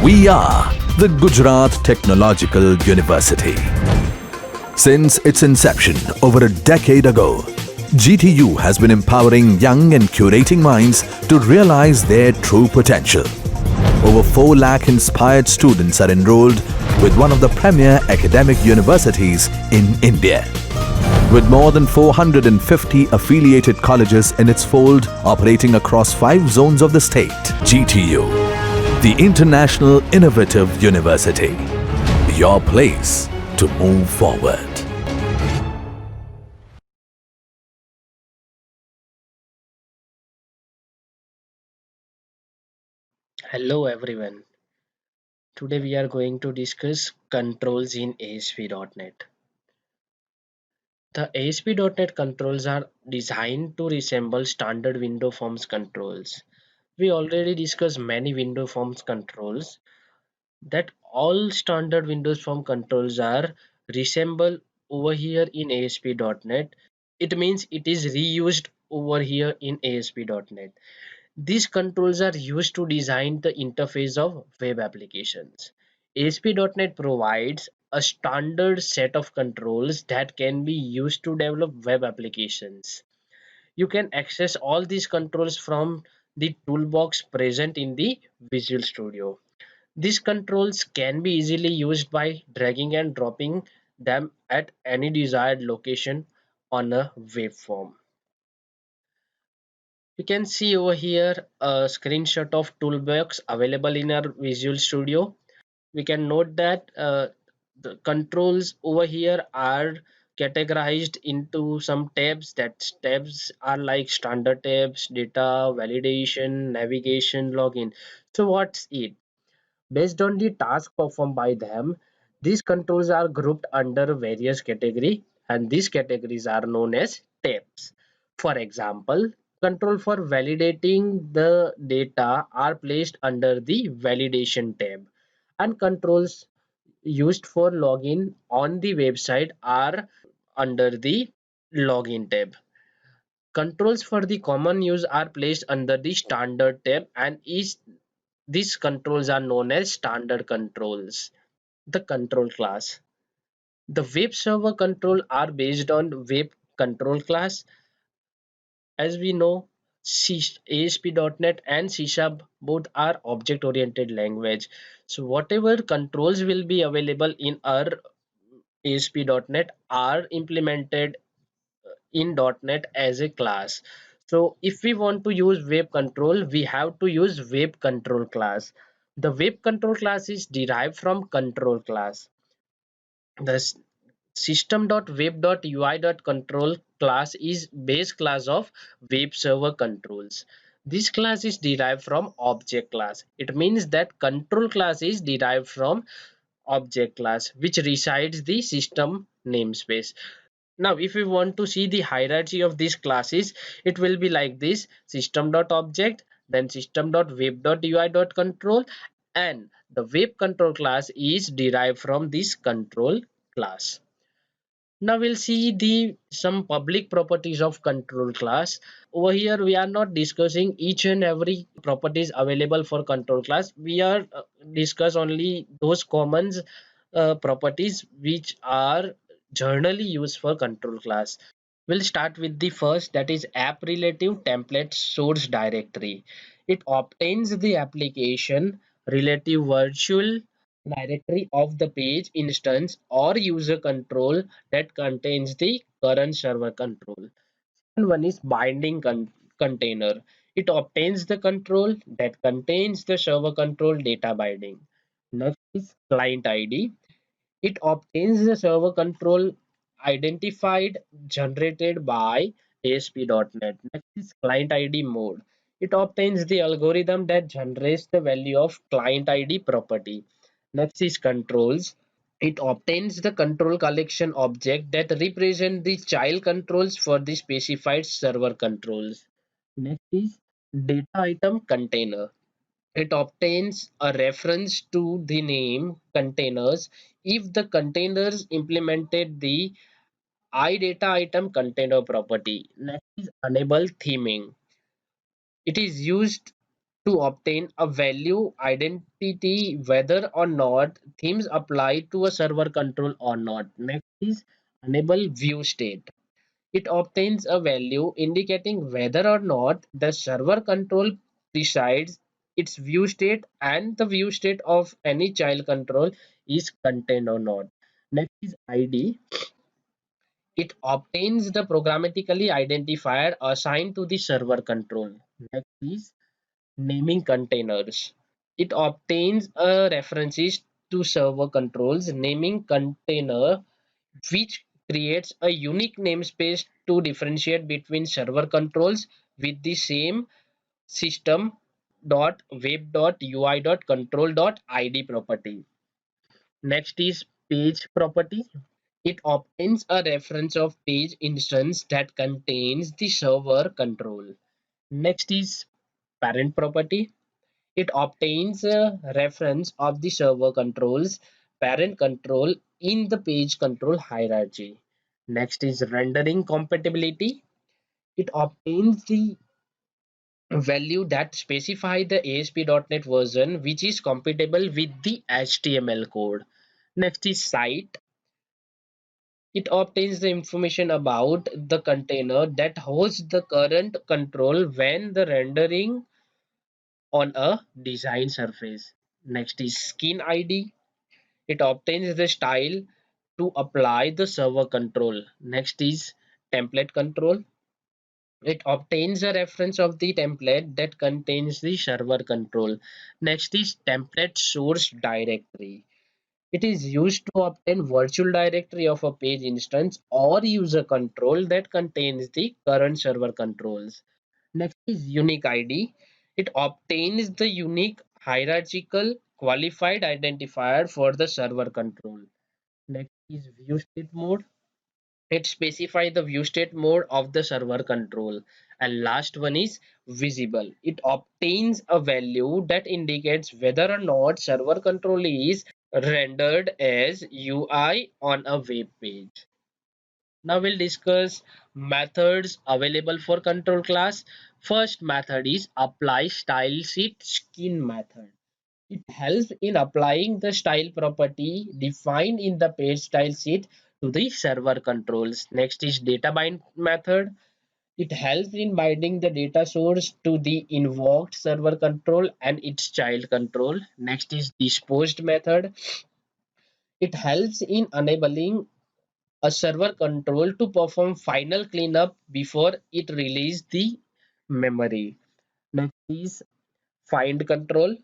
We are the Gujarat Technological University. Since its inception over a decade ago, GTU has been empowering young and curating minds to realize their true potential. Over 4 lakh inspired students are enrolled with one of the premier academic universities in India. With more than 450 affiliated colleges in its fold operating across 5 zones of the state, GTU, the International Innovative University, your place to move forward. Hello everyone. Today we are going to discuss controls in ASP.NET. The ASP.NET controls are designed to resemble standard window forms controls. We already discussed many window forms controls that all standard Windows form controls are resemble over here in ASP.NET. It means it is reused over here in ASP.NET. These controls are used to design the interface of web applications. ASP.NET provides a standard set of controls that can be used to develop web applications. You can access all these controls from the toolbox present in the Visual Studio. These controls can be easily used by dragging and dropping them at any desired location on a web form. You can see over here a screenshot of toolbox available in our Visual Studio. We can note that the controls over here are categorized into some tabs. That tabs are like standard tabs, data, validation, navigation, login. So what's it? Based on the task performed by them, these controls are grouped under various categories, and these categories are known as tabs. For example, control for validating the data are placed under the validation tab, and controls used for login on the website are under the login tab. Controls for the common use are placed under the standard tab, and these controls are known as standard controls. The control class. The web server control are based on web control class. As we know, ASP.NET and C# both are object-oriented language. So whatever controls will be available in our ASP.NET are implemented in .NET as a class. So if we want to use web control, we have to use web control class. The web control class is derived from control class. The system.web.ui.control class is base class of web server controls. This class is derived from object class. It means that control class is derived from object class which resides the system namespace. Now, if we want to see the hierarchy of these classes, it will be like this: system.object, then system.web.ui.control, and the web control class is derived from this control class. Now we'll see the some public properties of control class. Over here we are not discussing each and every properties available for control class. We are discuss only those common properties which are generally used for control class. We'll start with the first, that is app relative template source directory. It obtains the application relative virtual directory of the page instance or user control that contains the current server control. And one is binding container. It obtains the control that contains the server control data binding. Next is client ID. It obtains the server control identified generated by ASP.NET. Next is client ID mode. It obtains the algorithm that generates the value of client ID property. Next is controls. It obtains the control collection object that represent the child controls for the specified server controls. Next is data item container. It obtains a reference to the name containers if the containers implemented the iData container property. Next is enable theming. It is used to obtain a value identity whether or not themes apply to a server control or not. Next is enable view state. It obtains a value indicating whether or not the server control presides its view state and the view state of any child control is contained or not. Next is ID. It obtains the programmatically identifier assigned to the server control. Next is naming containers. It obtains a references to server controls naming container which creates a unique namespace to differentiate between server controls with the same system dot web dot ui dot control dot id property. Next is page property. It obtains a reference of page instance that contains the server control. Next is parent property. It obtains a reference of the server controls parent control in the page control hierarchy. Next is rendering compatibility. It obtains the value that specify the ASP.NET version which is compatible with the HTML code. Next is site. It obtains the information about the container that hosts the current control when the rendering on a design surface. Next is skin ID. It obtains the style to apply the server control. Next is template control. It obtains a reference of the template that contains the server control. Next is template source directory. It is used to obtain virtual directory of a page instance or user control that contains the current server controls. Next is unique ID. It obtains the unique hierarchical qualified identifier for the server control. Next is view state mode. It specifies the view state mode of the server control. And last one is visible. It obtains a value that indicates whether or not server control is rendered as UI on a web page. Now we'll discuss methods available for control class. First method is apply style sheet skin method. It helps in applying the style property defined in the page style sheet to the server controls. Next is data bind method. It helps in binding the data source to the invoked server control and its child control. Next is disposed method. It helps in enabling a server control to perform final cleanup before it releases the memory. Next is find control.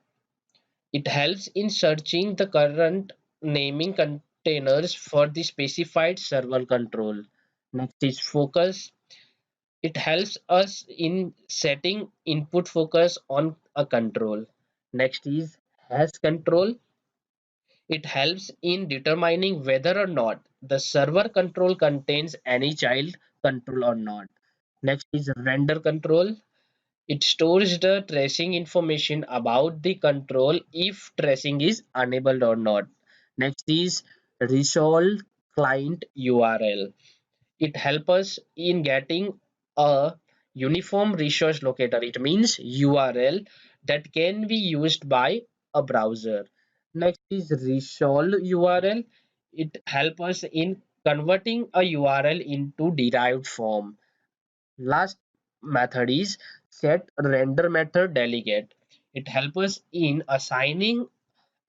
It helps in searching the current naming containers for the specified server control. Next is focus. It helps us in setting input focus on a control. Next is hash control. It helps in determining whether or not the server control contains any child control or not. Next is render control. It stores the tracing information about the control if tracing is enabled or not. Next is resolve client URL. It helps us in getting a uniform resource locator. It means URL that can be used by a browser. Next is resolve URL. It helps us in converting a URL into derived form. Last method is set render method delegate. It helps us in assigning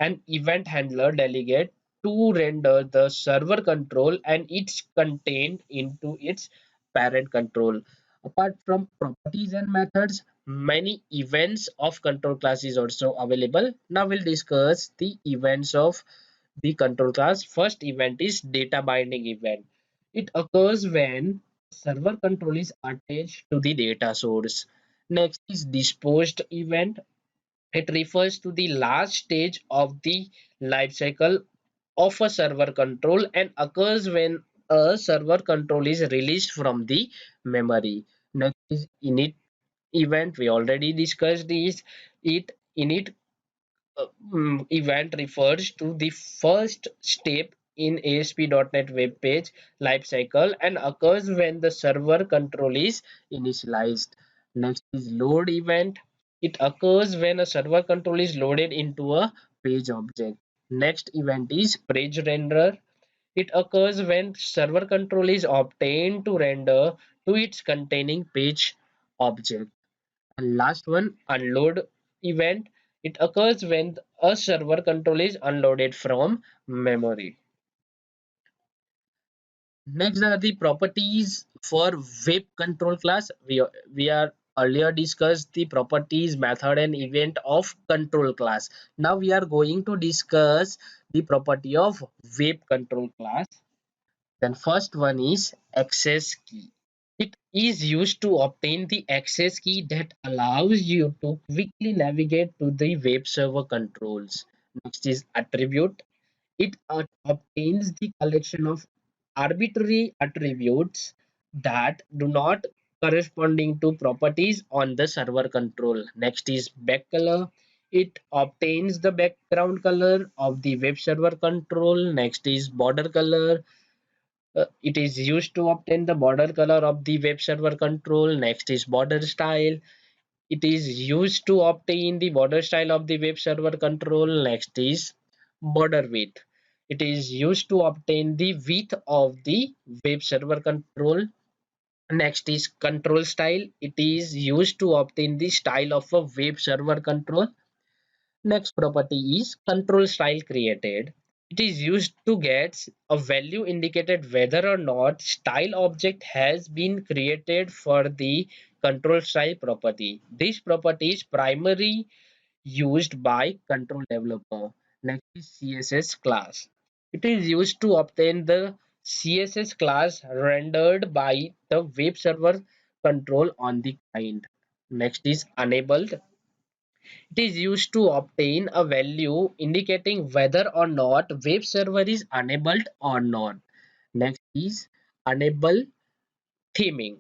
an event handler delegate to render the server control and it's contained into its parent control. Apart from properties and methods, many events of control class is also available. Now we'll discuss the events of the control class. First event is data binding event. It occurs when server control is attached to the data source. Next is disposed event. It refers to the last stage of the life cycle of a server control and occurs when a server control is released from the memory. Next is init event. We already discussed this. It init event refers to the first step in ASP.NET Web Page lifecycle and occurs when the server control is initialized. Next is load event. It occurs when a server control is loaded into a page object. Next event is page renderer. It occurs when server control is obtained to render to its containing page object. And last one, unload event. It occurs when a server control is unloaded from memory. Next are the properties for web control class. We are earlier discussed the properties, method and event of control class. Now we are going to discuss the property of web control class. Then first one is access key. It is used to obtain the access key that allows you to quickly navigate to the web server controls. Next is attribute. It obtains the collection of arbitrary attributes that do not corresponding to properties on the server control. Next is back color. It obtains the background color of the web server control. Next is border color. It is used to obtain the border color of the web server control. Next is border style. It is used to obtain the border style of the web server control. Next is border width. It is used to obtain the width of the web server control. Next is control style. It is used to obtain the style of a web server control. Next property is control style created. It is used to get a value indicated whether or not style object has been created for the control style property. This property is primarily used by control developer. Next is CSS class. It is used to obtain the CSS class rendered by the web server control on the client. Next is enabled. It is used to obtain a value indicating whether or not web server is enabled or not. Next is enable theming.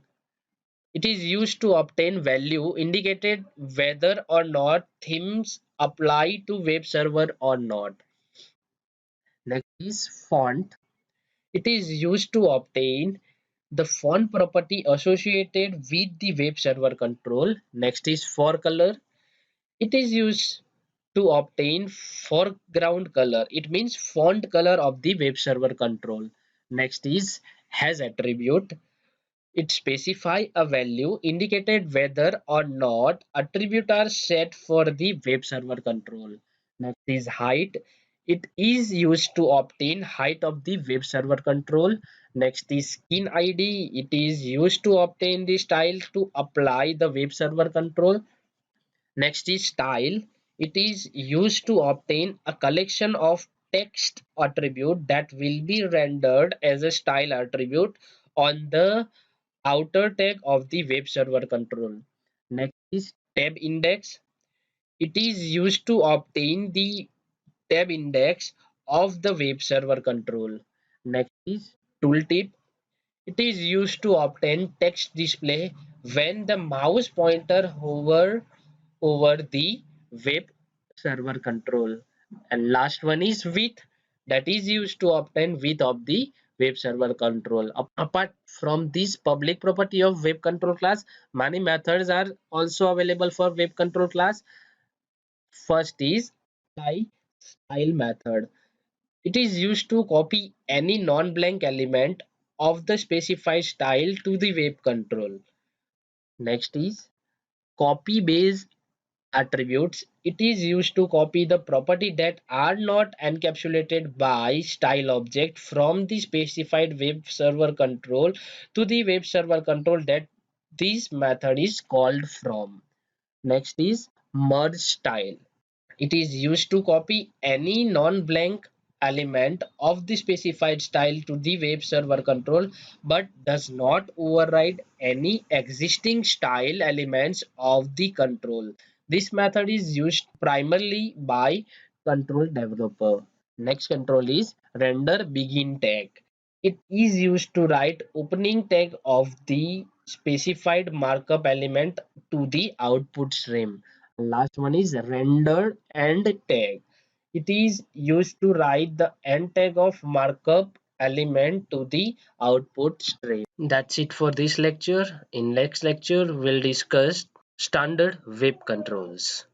It is used to obtain value indicated whether or not themes apply to web server or not. Next is font. It is used to obtain the font property associated with the web server control. Next is for color. It is used to obtain foreground color. It means font color of the web server control. Next is has attribute. It specify a value indicated whether or not attribute are set for the web server control. Next is height. It is used to obtain height of the web server control. Next is skin ID. It is used to obtain the style to apply the web server control. Next is style. It is used to obtain a collection of text attribute that will be rendered as a style attribute on the outer tag of the web server control. Next is tab index. It is used to obtain the tab index of the web server control. Next is tooltip. It is used to obtain text display when the mouse pointer hover over the web server control. And last one is width, that is used to obtain width of the web server control. Apart from this public property of web control class, many methods are also available for web control class. First is apply style method. It is used to copy any non-blank element of the specified style to the web control. Next is copy base attributes. It is used to copy the property that are not encapsulated by style object from the specified web server control to the web server control that this method is called from. Next is merge style. It is used to copy any non-blank element of the specified style to the web server control but does not override any existing style elements of the control. This method is used primarily by control developer. Next control is render begin tag. It is used to write opening tag of the specified markup element to the output stream. Last one is render end tag. It is used to write the end tag of markup element to the output stream. That's it for this lecture. In next lecture, we'll discuss Standard web controls.